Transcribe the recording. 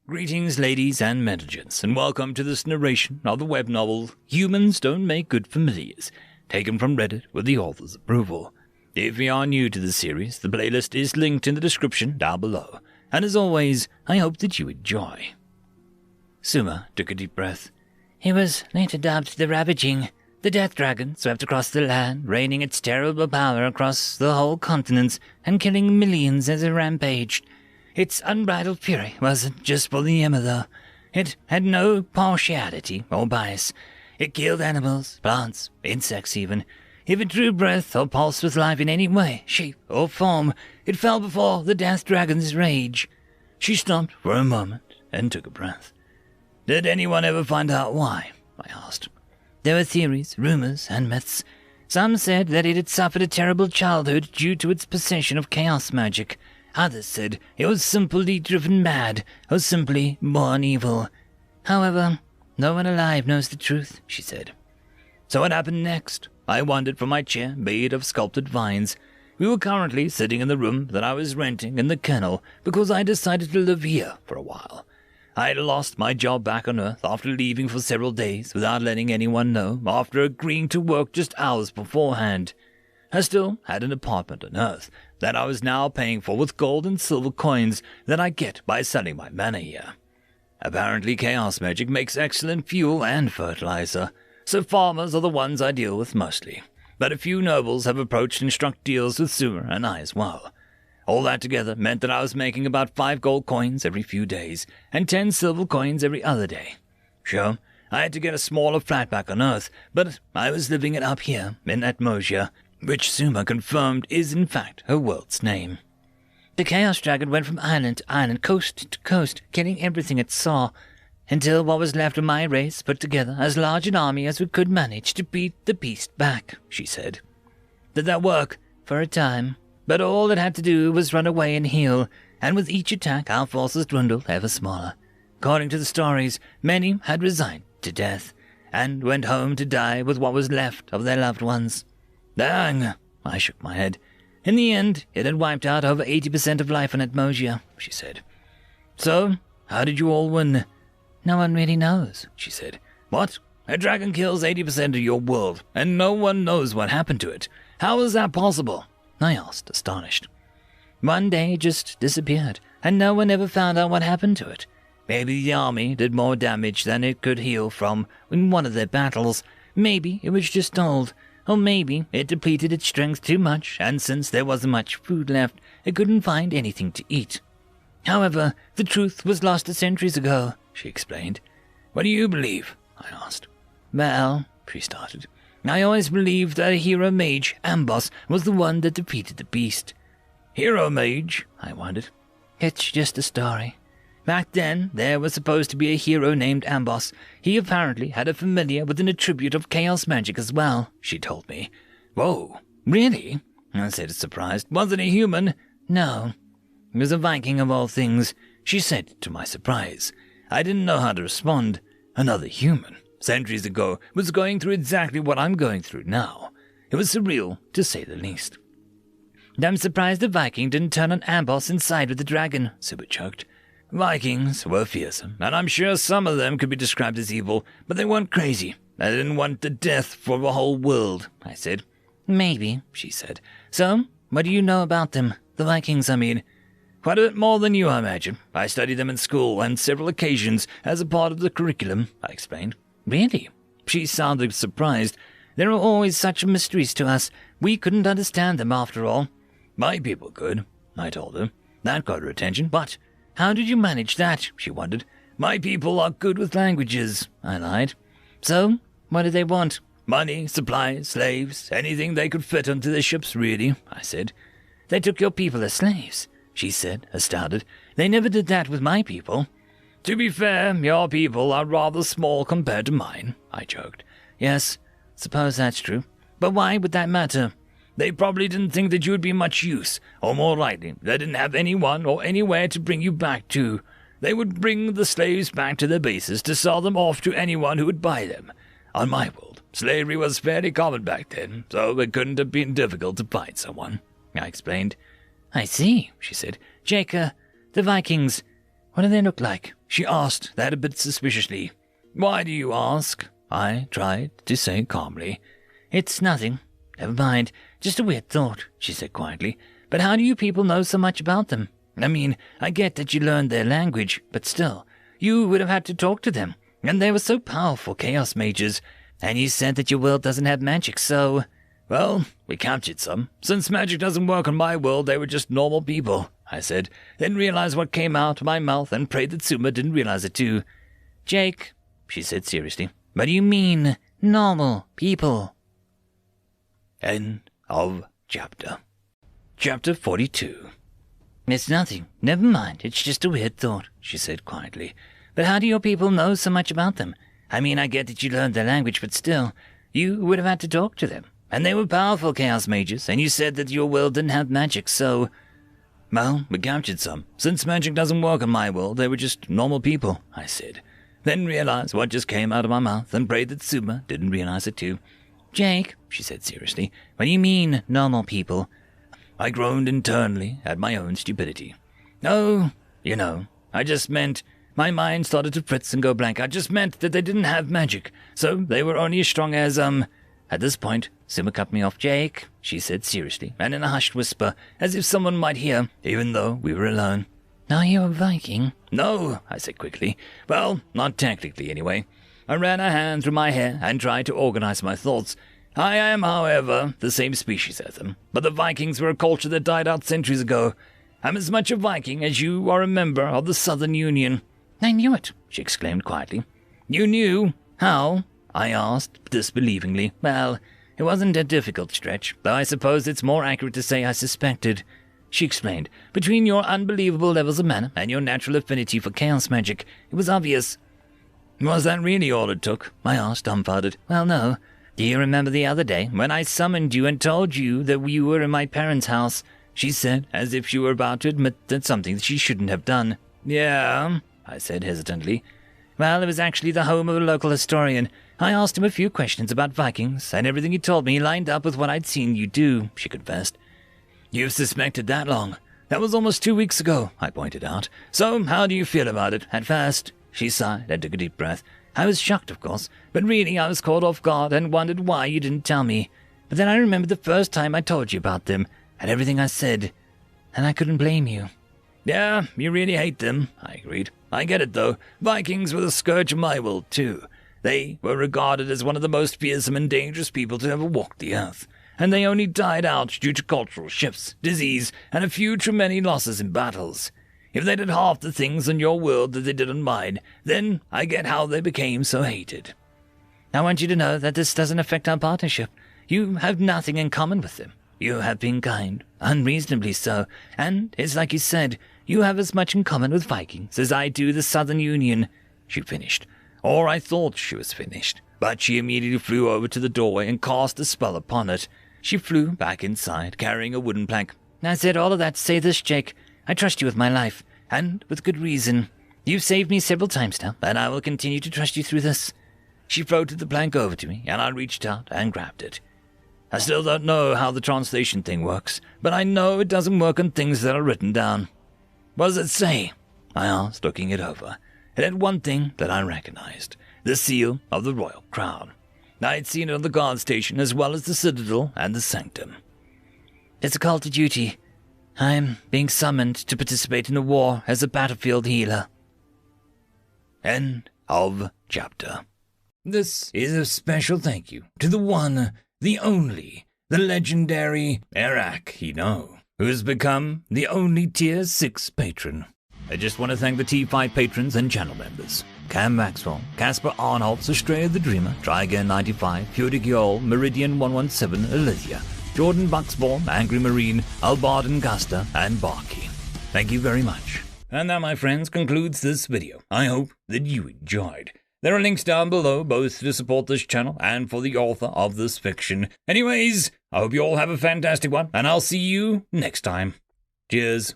Greetings, ladies and gents, and welcome to this narration of the web novel Humans Don't Make Good Familiars, taken from Reddit with the author's approval. If you are new to the series, the playlist is linked in the description down below, and as always, I hope that you enjoy. Suma took a deep breath. He was later dubbed the Ravaging. The Death Dragon swept across the land, raining its terrible power across the whole continent and killing millions as it rampaged. Its unbridled fury wasn't just for the Emma, though. It had no partiality or bias. It killed animals, plants, insects even. If it drew breath or pulsed with life in any way, shape, or form, it fell before the Death Dragon's rage. She stopped for a moment and took a breath. Did anyone ever find out why? I asked. There were theories, rumors, and myths. Some said that it had suffered a terrible childhood due to its possession of chaos magic. Others said it was simply driven mad, or simply born evil. However, no one alive knows the truth, she said. So what happened next? I wandered from my chair made of sculpted vines. We were currently sitting in the room that I was renting in the kennel because I decided to live here for a while. I had lost my job back on Earth after leaving for several days without letting anyone know, after agreeing to work just hours beforehand. I still had an apartment on Earth that I was now paying for with gold and silver coins that I get by selling my mana here. Apparently chaos magic makes excellent fuel and fertilizer, so farmers are the ones I deal with mostly. But a few nobles have approached and struck deals with Suma and I as well. All that together meant that I was making about 5 gold coins every few days, and 10 silver coins every other day. Sure, I had to get a smaller flat back on Earth, but I was living it up here, in Atmosia, which Suma confirmed is in fact her world's name. The Chaos Dragon went from island to island, coast to coast, killing everything it saw, until what was left of my race put together as large an army as we could manage to beat the beast back, she said. Did that work? For a time. But all it had to do was run away and heal, and with each attack our forces dwindled ever smaller. According to the stories, many had resigned to death, and went home to die with what was left of their loved ones. Dang, I shook my head. In the end, it had wiped out over 80% of life in Atmosia, she said. So, how did you all win? No one really knows, she said. What? A dragon kills 80% of your world, and no one knows what happened to it. How is that possible? I asked, astonished. One day it just disappeared, and no one ever found out what happened to it. Maybe the army did more damage than it could heal from in one of their battles. Maybe it was just old. Or maybe it depleted its strength too much, and since there wasn't much food left, it couldn't find anything to eat. However, the truth was lost centuries ago, she explained. What do you believe? I asked. Well, she started. I always believed that a hero mage, Ambos, was the one that defeated the beast. Hero mage? I wondered. It's just a story. Back then, there was supposed to be a hero named Ambos. He apparently had a familiar with an attribute of chaos magic as well, she told me. Whoa, really? I said, surprised. Wasn't he human? No. He was a Viking of all things, she said to my surprise. I didn't know how to respond. Another human. Centuries ago, was going through exactly what I'm going through now. It was surreal, to say the least. I'm surprised the Viking didn't turn on Ambos and side with the dragon, Suma choked. Vikings were fearsome, and I'm sure some of them could be described as evil, but they weren't crazy. They didn't want the death for the whole world, I said. Maybe, she said. So, what do you know about them? The Vikings, I mean. Quite a bit more than you, I imagine. I studied them in school on several occasions as a part of the curriculum, I explained. Really? She sounded surprised. There are always such mysteries to us. We couldn't understand them after all. My people could, I told her. That got her attention. But how did you manage that? She wondered. My people are good with languages, I lied. So, what did they want? Money, supplies, slaves, anything they could fit onto their ships, really, I said. They took your people as slaves, she said, astounded. They never did that with my people. To be fair, your people are rather small compared to mine, I joked. Yes, suppose that's true. But why would that matter? They probably didn't think that you would be much use, or more likely, they didn't have anyone or anywhere to bring you back to. They would bring the slaves back to their bases to sell them off to anyone who would buy them. On my world, slavery was fairly common back then, so it couldn't have been difficult to find someone, I explained. I see, she said. Jacob, the Vikings, what do they look like? she asked that a bit suspiciously. Why do you ask? I tried to say calmly. It's nothing. Never mind. Just a weird thought, she said quietly. But how do you people know so much about them? I mean, I get that you learned their language, but still, you would have had to talk to them. And they were so powerful, chaos mages. And you said that your world doesn't have magic, so... Well, we captured some. Since magic doesn't work on my world, they were just normal people, I said. Then realized what came out of my mouth and prayed that Suma didn't realize it too. Jake, she said seriously, what do you mean, normal people? End of chapter. Chapter 42. It's nothing. Never mind. It's just a weird thought, she said quietly. But how do your people know so much about them? I mean, I get that you learned their language, but still, you would have had to talk to them. And they were powerful chaos mages, and you said that your world didn't have magic, so... Well, we captured some. Since magic doesn't work in my world, they were just normal people, I said. Then realized what just came out of my mouth and prayed that Suma didn't realize it too. Jake, she said seriously, what do you mean, normal people? I groaned internally at my own stupidity. Oh, you know, I just meant... My mind started to fritz and go blank. I just meant that they didn't have magic, so they were only as strong as, At this point, Suma cut me off. Jake, she said seriously, and in a hushed whisper, as if someone might hear, even though we were alone. Are you a Viking? No, I said quickly. Well, not technically, anyway. I ran a hand through my hair and tried to organize my thoughts. I am, however, the same species as them, but the Vikings were a culture that died out centuries ago. I'm as much a Viking as you are a member of the Southern Union. I knew it, she exclaimed quietly. You knew? How? I asked disbelievingly. Well, it wasn't a difficult stretch, though I suppose it's more accurate to say I suspected, she explained. Between your unbelievable levels of mana and your natural affinity for chaos magic, it was obvious. Was that really all it took? I asked, dumbfounded. Well, no. Do you remember the other day when I summoned you and told you that you were in my parents' house? She said, as if she were about to admit that something that she shouldn't have done. Yeah, I said hesitantly. Well, it was actually the home of a local historian. I asked him a few questions about Vikings, and everything he told me lined up with what I'd seen you do, she confessed. You've suspected that long? That was almost 2 weeks ago, I pointed out. So, how do you feel about it? At first, she sighed and took a deep breath. I was shocked, of course, but really I was caught off guard and wondered why you didn't tell me. But then I remembered the first time I told you about them, and everything I said, and I couldn't blame you. Yeah, you really hate them, I agreed. I get it, though. Vikings were the scourge of my world, too. They were regarded as one of the most fearsome and dangerous people to ever walk the earth, and they only died out due to cultural shifts, disease, and a few too many losses in battles. If they did half the things in your world that they did on mine, then I get how they became so hated. I want you to know that this doesn't affect our partnership. You have nothing in common with them. You have been kind, unreasonably so, and it's like you said, you have as much in common with Vikings as I do the Southern Union, she finished. Or I thought she was finished, but she immediately flew over to the doorway and cast a spell upon it. She flew back inside, carrying a wooden plank. I said all of that to say this, Jake. I trust you with my life, and with good reason. You've saved me several times now, and I will continue to trust you through this. She floated the plank over to me, and I reached out and grabbed it. I still don't know how the translation thing works, but I know it doesn't work on things that are written down. What does it say? I asked, looking it over. It had one thing that I recognized, the seal of the royal crown. I had seen it on the guard station as well as the citadel and the sanctum. It's a call to duty. I'm being summoned to participate in a war as a battlefield healer. End of chapter. This is a special thank you to the one, the only, the legendary Eric Hino, who has become the only Tier 6 patron. I just want to thank the T5 patrons and channel members. Cam Maxwell, Casper Arnholtz, Estrella the Dreamer, Tryagain95, Pudic Yol, Meridian117, Elysia, Jordan Bucksbaum, Angry Marine, Albard and Gusta, and Barkey. Thank you very much. And that, my friends, concludes this video. I hope that you enjoyed. There are links down below, both to support this channel and for the author of this fiction. Anyways, I hope you all have a fantastic one, and I'll see you next time. Cheers.